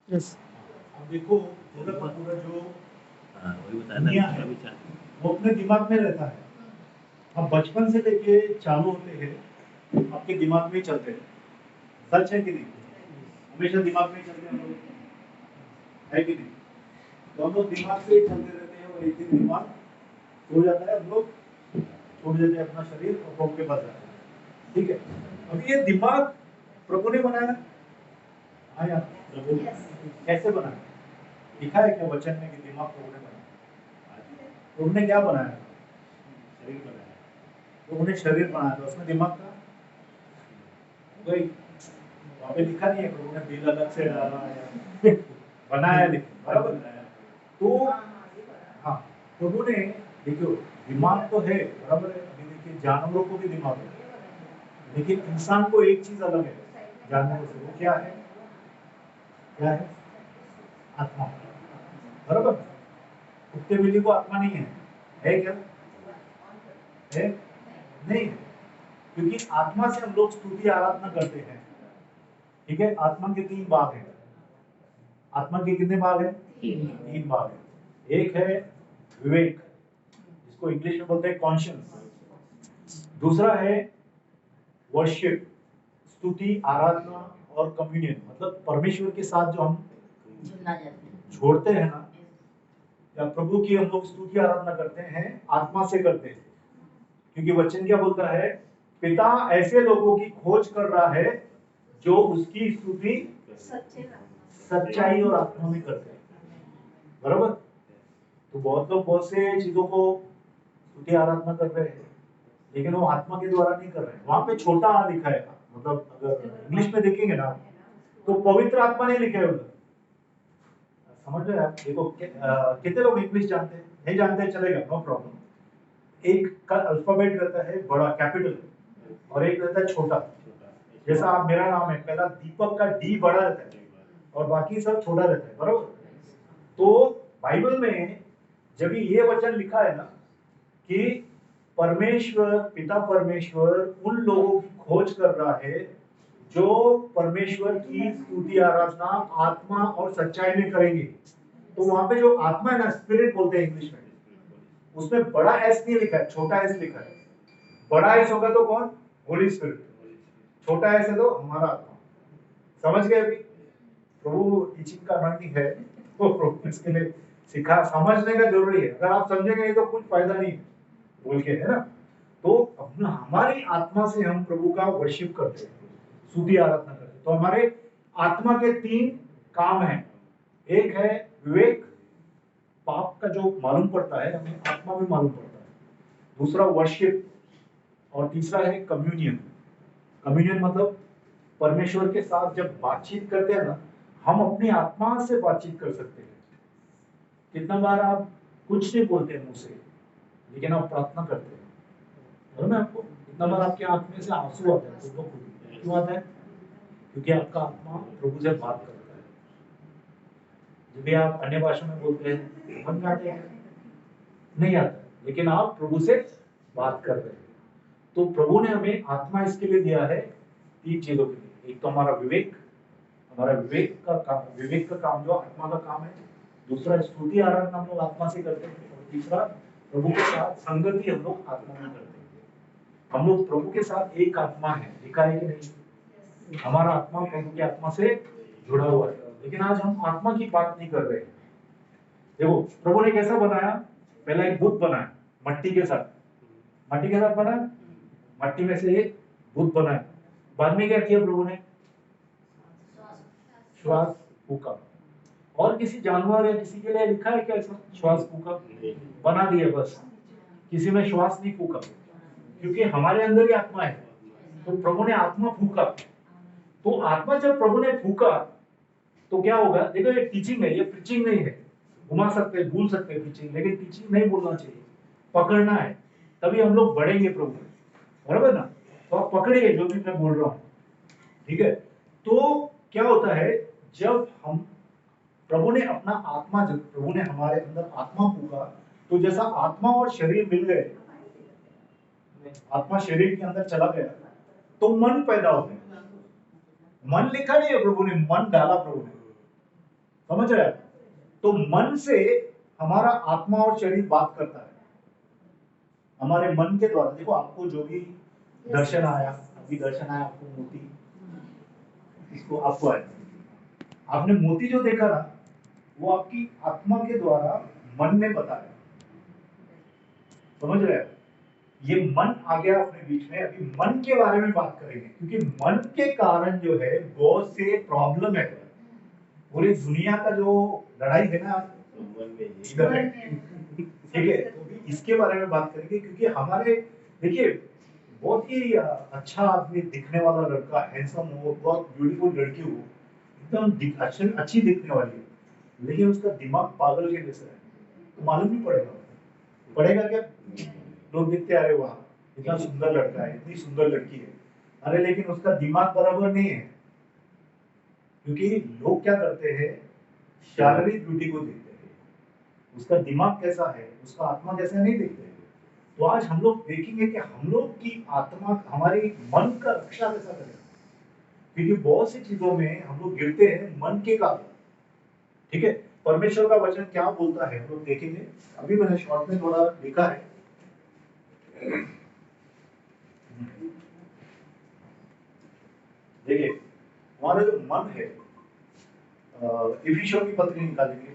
Yes. अब देखो पूरा का पूरा जो वही बताया दुनिया था है विचार। वो अपने दिमाग में रहता है। अब बचपन से लेके चालू होते हैं आपके दिमाग में ही चलते हैं। सच है कि नहीं? हमेशा दिमाग में ही चलते हैं हम लोग, है कि नहीं? तो हम लोग दिमाग से ही चलते रहते हैं और एक दिन दिमाग सो जाता है, हम लोग छोड़ देते हैं अपना शरीर और प्रभु के पास जाते हैं। ठीक है, अब ये दिमाग प्रभु ने बनाया। हाँ यार, प्रभु कैसे बनाया? लिखा है क्या वचन में कि दिमाग प्रभु ने बनाया? प्रभु ने क्या बनाया? शरीर बनाया। प्रभु ने शरीर बनाया था, उसमें दिमाग था? वही वहाँ पे लिखा नहीं है प्रभु ने दिल अलग से डाला है बनाया, लेकिन बराबर बनाया। तो हाँ, प्रभु ने देखो दिमाग तो है, बराबर है। अभी देखिए जानवरों को भी दिमाग है, लेकिन इंसान को एक चीज अलग है जानवरों से। वो क्या है? क्या है? आत्मा। बराबर। कुत्ते बिल्ली को आत्मा नहीं है क्या? है नहीं है, क्योंकि आत्मा से हम लोग स्तुति आराधना करते हैं। ठीक है, आत्मा के 3 भाग हैं। आत्मा के कितने भाग हैं? 3 भाग है। एक है विवेक, जिसको इंग्लिश में बोलते हैं कॉन्शियस। दूसरा है वर्शिप, स्तुति आराधना और कम्युनियन, मतलब परमेश्वर के साथ जो हम जोड़ते हैं ना, या प्रभु की हम लोग स्तुति आराधना करते हैं, आत्मा से करते हैं। क्योंकि वचन क्या बोलता है? पिता ऐसे लोगों की खोज कर रहा है जो उसकी स्तुति सच्चाई और आत्मा में करते हैं। बराबर। तो बहुत लोग बहुत से चीजों को स्तुति आराधना कर रहे हैं, लेकिन वो आत्मा के द्वारा नहीं कर रहे हैं। वहां पे छोटा आ लिखा है, मतलब अगर इंग्लिश में देखेंगे ना तो पवित्र आत्मा नहीं लिखा है उधर। समझ रहे हैं आप? देखो कितने लोग इंग्लिश जानते हैं? नहीं जानते हैं, चलेगा, नो प्रॉब्लम। एक का अल्फाबेट रहता है बड़ा कैपिटल और एक रहता है छोटा। जैसा आप, मेरा नाम है, पहला दीपक का डी बड़ा रहता है और बाकी सब छोटा रहता है, बराबर। तो बाइबल में जब ये वचन लिखा है ना कि परमेश्वर, पिता परमेश्वर उन लोगों की खोज कर रहा है जो परमेश्वर की स्तुति आराधना आत्मा और सच्चाई में करेंगे, तो वहां पे जो आत्मा है ना, स्पिरिट बोलते हैं इंग्लिश में, उसमें बड़ा एस नहीं लिखा है, छोटा एस लिखा है। बड़ा एस होगा तो कौन? होली स्पिरिट। छोटा एस है तो हमारा आत्मा। समझ गए? अभी प्रभु टीचिंग का अनॉइंटिंग है तो प्रभु इसके लिए सिखा, समझने का जरूरी है। अगर आप समझेंगे नहीं तो कुछ फायदा नहीं बोल के, है ना? तो अपना हमारी आत्मा से हम प्रभु का वर्शिप करते हैं, स्तुति आराधना करते हैं। तो हमारे आत्मा के 3 काम हैं। एक है विवेक, पाप का जो मालूम पड़ता है हमें, आत्मा में मालूम पड़ता है। दूसरा वर्शिप, और तीसरा है कम्युनियन। कम्युनियन मतलब परमेश्वर के साथ जब बातचीत करते हैं ना, हम अपनी आत्मा से बातचीत कर सकते हैं। कितना बार आप कुछ नहीं बोलते मुंह से, लेकिन आप प्रार्थना करते हैं, है ना? आपको कितना बार आपके आंख में से आंसू आते हैं? तो क्यों आता है? क्योंकि आपका आत्मा प्रभु से बात करता है। जब भी आप अन्य भाषा में बोलते हैं, समझ में आते हैं? नहीं आता, लेकिन आप प्रभु से बात कर रहे हैं। तो प्रभु ने हमें आत्मा इसके लिए दिया है 3 चीजों के लिए। एक तो हमारा विवेक, हमारा विवेक का काम जो आत्मा का काम है। दूसरा स्तुति आराधना हम लोग आत्मा से करते हैं, और तीसरा प्रभु के साथ संगति हम लोग आत्मा में करते हैं। हम लोग प्रभु के साथ एक आत्मा है, लिखा है कि नहीं? हमारा आत्मा प्रभु की आत्मा से जुड़ा हुआ है। लेकिन आज हम आत्मा की बात नहीं कर रहे हैं। देखो प्रभु ने कैसा बनाया? पहला एक बुत बनाया मट्टी के साथ। मट्टी के साथ बनाया, मट्टी में से एक बुत बनाया। बाद में क्या किया प्रभु ने? श्वास फूका। और किसी जानवर या किसी के लिए लिखा है क्या ऐसा श्वास फूका? बना दिया बस, किसी में श्वास नहीं फूका, क्योंकि हमारे अंदर ही आत्मा है। तो प्रभु ने आत्मा फूका। तो आत्मा जब प्रभु ने फूका तो क्या होगा? देखो ये टीचिंग है, ये प्रीचिंग नहीं है। घुमा सकते हैं, भूल सकते हैं टीचिंग, लेकिन टीचिंग नहीं बोलना चाहिए, पकड़ना है, तभी हम लोग बढ़ेंगे प्रभु में, बराबर ना? तो आप पकड़िए जो भी मैं बोल रहा हूँ, ठीक है? तो क्या होता है जब हम, प्रभु ने अपना आत्मा, जब प्रभु ने हमारे अंदर आत्मा फूका, तो जैसा आत्मा और शरीर मिल गए, आत्मा शरीर के अंदर चला गया, तो मन पैदा हो गया। मन लिखा नहीं है प्रभु ने, मन डाला प्रभु ने। समझ रहे हैं? तो मन से हमारा आत्मा और शरीर बात करता है हमारे मन के द्वारा। देखो आपको जो भी दर्शन आया, अभी दर्शन आया आपको मोती, इसको आपको आया, आपने मोती जो देखा ना वो आपकी आत्मा के द्वारा मन ने बताया। समझ रहे हैं? ये मन आ गया अपने बीच में। अभी मन के बारे में बात करेंगे क्योंकि मन के कारण जो है बहुत से प्रॉब्लम है। पूरी दुनिया का जो लड़ाई है ना मन में इधर है, ठीक है? तो भी इसके बारे में बात करेंगे क्योंकि हमारे देखिए बहुत ही अच्छा आदमी दिखने वाला लड़का, हैंडसम हो, बहुत ब्यूटीफुल लड़की हो, एकदम अच्छी दिखने वाली है, लेकिन उसका दिमाग पागल के जैसा है तो मालूम नहीं पड़ेगा। पड़ेगा क्या? लोग देखते आ रहे वहां इतना सुंदर लड़का है, इतनी सुंदर लड़की है, अरे लेकिन उसका दिमाग बराबर नहीं है। क्योंकि लोग क्या करते हैं, शारीरिक ब्यूटी को देखते हैं, उसका दिमाग कैसा है, उसका आत्मा कैसा नहीं देखते हैं। तो आज हम लोग देखेंगे कि हम लोग की आत्मा, हमारी मन का रक्षा कैसा करें, क्योंकि बहुत सी चीजों में हम लोग गिरते हैं मन के कारण। ठीक है? परमेश्वर का वचन क्या बोलता है हम लोग देखेंगे। अभी मैंने शॉर्ट में थोड़ा लिखा है। देखिए हमारा जो मन है, इफिसियों की पत्री निकालेंगे।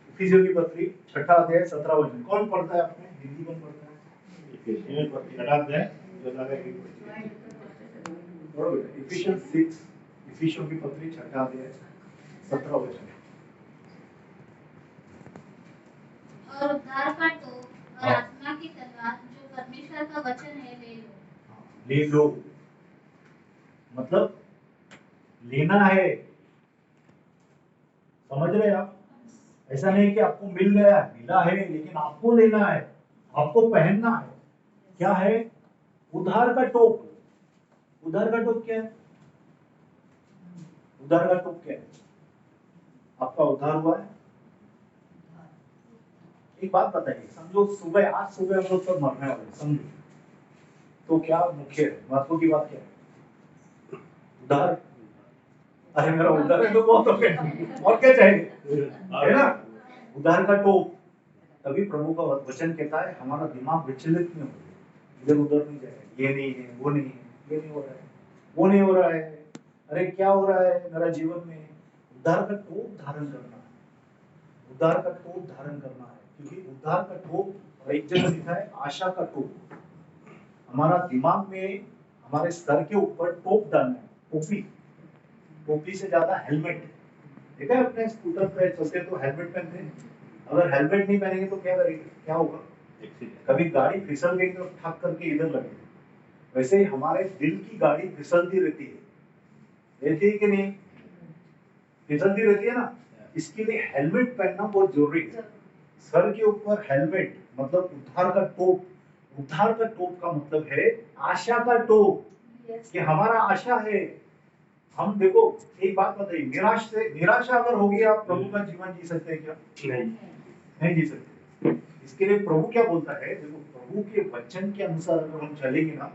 इफिसियों की पत्री 6 अध्याय 17 वचन कौन पढ़ता है? आपने हिंदी कौन पढ़ता है? इफिसियों की पत्री 6 अध्याय जो लगा कि इफिसियंस 6, इफिसियों की पत्री 6 अध्याय 17 वचन। और उद्धार का टोप और आत्मा की तलवार जो परमेश्वर का वचन है ले लो। ले लो मतलब लेना है। समझ रहे हैं आप? ऐसा नहीं कि आपको मिल गया, मिला है लेकिन आपको लेना है, आपको पहनना है। क्या है? उद्धार का टोप। उद्धार का टोप क्या है? उद्धार का टोप क्या है? आपका उद्धार हुआ है। एक बात बताइए, समझो सुबह, आज सुबह हम लोग सब मरने वाले, समझो तो क्या मुख्य है, महत्व की बात क्या है? उद्धार। अरे मेरा उद्धार है तो बहुत हो गया, और क्या चाहिए, है ना? उद्धार का टोप। तभी प्रभु का वचन कहता है हमारा दिमाग विचलित नहीं हो, इधर उधर नहीं जाए, ये नहीं है, वो नहीं है, ये नहीं हो रहा है, वो नहीं हो रहा है, अरे क्या हो रहा है मेरा जीवन में। उद्धार का टोप धारण करना है, उद्धार का टोप धारण करना है, क्योंकि उद्धार का टोप, और एक जगह लिखा है आशा का टोप। हमारा दिमाग में, हमारे सर के ऊपर टोप डालना है, टोपी। टोपी से ज्यादा हेलमेट। देखा है अपने स्कूटर पे चलते तो हेलमेट पहनते हैं, अगर हेलमेट नहीं पहनेंगे तो क्या करेंगे, क्या होगा? कभी गाड़ी फिसल गई तो ठक करके इधर लगेगी। वैसे ही हमारे दिल की गाड़ी फिसलती रहती है, रहती है कि नहीं? फिसलती रहती है ना। इसके लिए हेलमेट पहनना बहुत जरूरी है। सर के ऊपर हेलमेट मतलब उद्धार का टोप। उद्धार का टोप का मतलब है आशा का टोप, कि हमारा आशा है। हम देखो एक बात बताइए, निराशा अगर होगी आप प्रभु का जीवन जी सकते हैं क्या? नहीं जी सकते। इसके लिए प्रभु क्या बोलता है, देखो प्रभु के वचन के अनुसार अगर हम चलेंगे ना,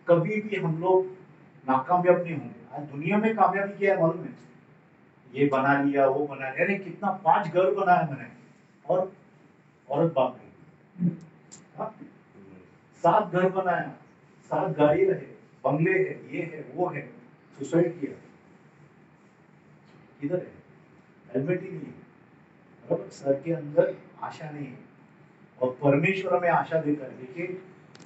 कभी भी हम लोग नाकामयाब नहीं होंगे। आज दुनिया में कामयाबी क्या है मालूम है? ये बना लिया, वो बना लिया, अरे कितना 5 घर बनाया मैंने और औरत भाग गई। हाँ? 7 घर बनाया, 7 गाड़ी रहे, बंगले है, ये है, वो है, सुसाइड किया, किधर है? हेलमेट ही नहीं है, मतलब सर के अंदर आशा नहीं है। और परमेश्वर में आशा देता है। देखिए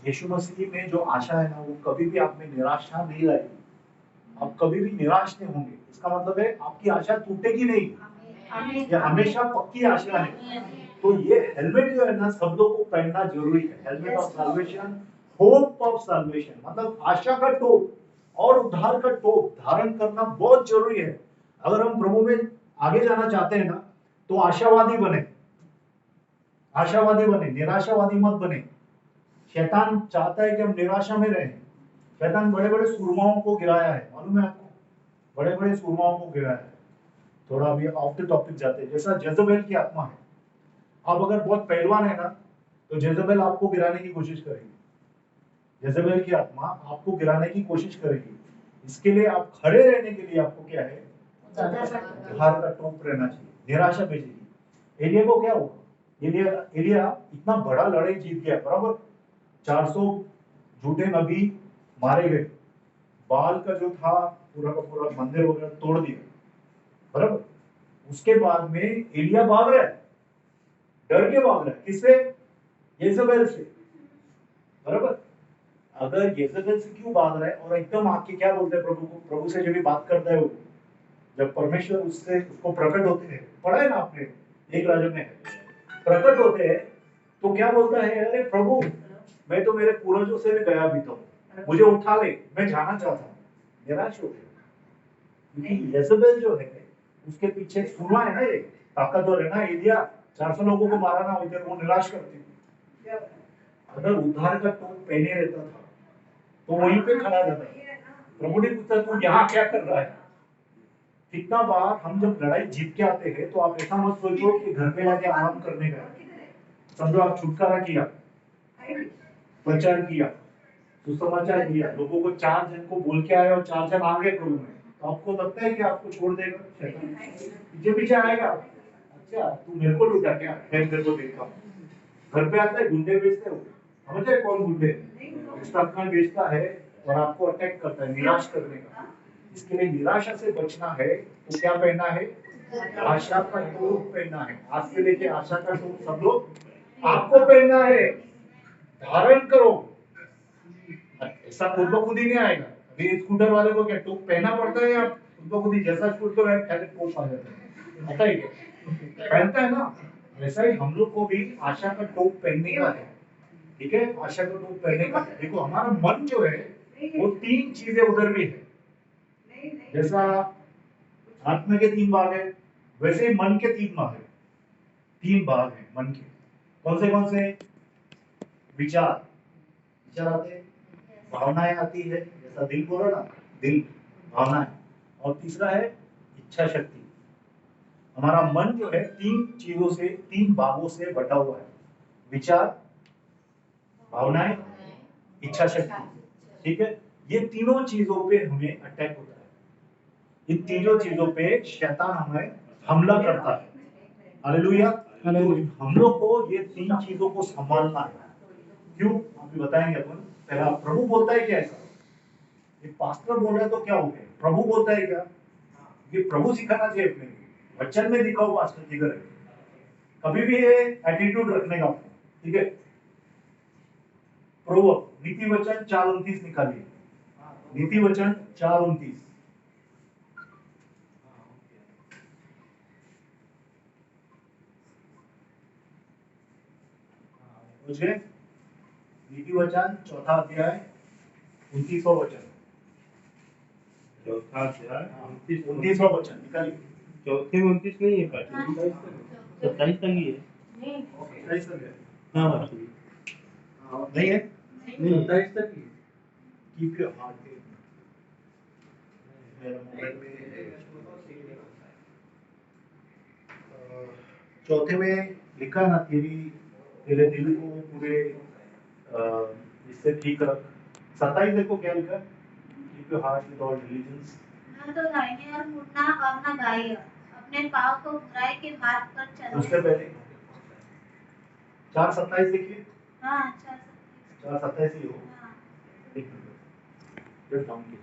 यीशु मसीह में जो आशा है ना, वो कभी भी आप में निराशा नहीं लाएगी। आप कभी भी निराश नहीं होंगे। इसका मतलब है आपकी आशा टूटेगी नहीं, ये हमेशा पक्की आशा है। तो ये हेलमेट जो है ना, सब लोगों को पहनना जरूरी है। Helmet of salvation, hope of salvation, मतलब आशा का टोप और उद्धार का टोप धारण करना बहुत जरूरी है। अगर हम प्रभु में आगे जाना चाहते हैं ना, तो आशावादी बने, आशावादी बने, निराशावादी मत बने। शैतान चाहता है कि हम निराशा में रहें। शैतान बड़े बड़े सूरमाओं को गिराया है, मालूम है आपको? बड़े बड़े सूरमाओं को गिराया है। थोड़ा अभी ऑफ द टॉपिक जाते हैं। जैसा जेजबेल की आत्मा है, आप अगर बहुत पहलवान है ना, तो जेजबेल आपको गिराने की कोशिश करेगी। जेजबेल की आत्मा आपको गिराने की कोशिश करेगी। इसके लिए आप खड़े रहने के लिए आपको क्या है? उद्धार का टोप रहना चाहिए, निराशा भेजेगी। एलिया को क्या हुआ? एलिया इतना बड़ा लड़ाई जीत गया, बराबर 400 झूठे नबी मारे गए, बाल का जो था पूरा का पूरा मंदिर वगैरह तोड़ दिया, बराबर। उसके बाद में एलिया भाग रहा है, डर के भाग रहा है, किससे? येजबेल से, बराबर। अगर येजबेल से क्यों भाग रहा है और एकदम आके क्या बोलते हैं प्रभु को? प्रभु से जब भी बात करता है वो, जब परमेश्वर उससे उसको प्रकट होते हैं, पढ़ा है ना आपने एक राजा में, प्रकट होते हैं तो क्या बोलता है? अरे प्रभु, मैं तो मेरे पूर्वजों से भी गया बीता हूं, मुझे उठा ले, मैं जाना चाहता हूँ। निराश हो गया, क्योंकि येजबेल जो है उसके पीछे सुना है ना, ये ताकतवर है ना, एलिया 400 लोगों को मारा ना, उधर वो निराश करती है। अगर उद्धार का टोप पहने रहता था तो वहीं पे खड़ा रहता। प्रभु ने पूछा तू यहाँ क्या कर रहा है? कितना बार हम जब लड़ाई जीत के आते हैं तो आप ऐसा मत सोचो कि घर पे आके आराम करने का, समझो आप छुटकारा किया, प्रचार किया, सुसमाचार किया, लोगों को 4 जन को बोल के आए और 4 जन आ गए प्रभु में, तो आपको लगता है कि आपको छोड़ देगा? पीछे पीछे आएगा, अच्छा तू मेरे को लूटा क्या, मैं तेरे को देखा। घर पे आता है, गुंडे बेचते हो, समझे कौन गुंडे? अपना बेचता है और आपको अटैक करता है निराश करने का। इसके लिए निराशा से बचना है तो क्या पहनना है? आशा का टोप पहनना है। आज से लेके आशा का टोप सब लोग आपको पहनना है, धारण करो। ऐसा खुद ब खुद ही नहीं आएगा। अभी स्कूटर वाले को क्या टोप पहनना पड़ता है या खुद ब खुद ही जैसा स्कूटर है डायरेक्ट टोप आ जाता है? आता ही पहनता है ना। वैसा ही हम लोग को भी आशा का टोप पहनने का है, ठीक है? आशा का टोप पहनने का है। देखो हमारा मन जो है वो 3 चीजें उधर भी है। जैसा आत्मा के 3 भाग है, वैसे ही मन के 3 भाग है। 3 भाग है मन के। कौन से? विचार आते हैं, भावनाएं आती है, जैसा दिल बोला ना, दिल, भावनाएं। और तीसरा है इच्छा शक्ति। हमारा मन जो है 3 चीजों से, 3 भागों से बटा हुआ है। विचार, भावनाएं, इच्छा शक्ति, ठीक है? ये तीनों चीजों पे हमें अटैक होता है। इन तीनों चीजों पे शैतान हमें हमला करता है। हालेलुया। तो हम लोग को ये 3 चीजों को संभालना है। क्यों? अभी बताएंगे अपन। पहला प्रभु बोलता है क्या ऐसा? ये पास्टर बोल रहा है तो क्या हो गया? प्रभु बोलता है क्या? ये प्रभु सिखाना चाहिए अपने को। वचन में दिखाओ पास्टर किधर है। कभी भी ये एटीट्यूड रखने का, ठीक है? प्रभु नीति वचन 4:29 निकालिए। नीति वचन 4:29। मुझे नीति वचन 4 अध्याय 29वां वचन। 4 अध्याय 29वां वचन निकालिए। 4 में 29 नहीं है पाठ, 27 तक ही है। ओके, 27 तक है। हाँ पाठ नहीं है? नहीं 27 तक ही है। कीप योर हार्ट मेरा मोबाइल में चौथे में लिखा है ना, तेरे दिल को पूरे इससे ठीक रख। 27 देखो क्या लिखा है? Keep your heart with all diligence. न तो दाहिने और मुड़ना और न बाएं, अपने पाँव को बुराई के मार्ग पर चलने। उससे पहले 4:27 देखिए। हाँ, 4:27 4:27 ही हो। हाँ। एक मिनट,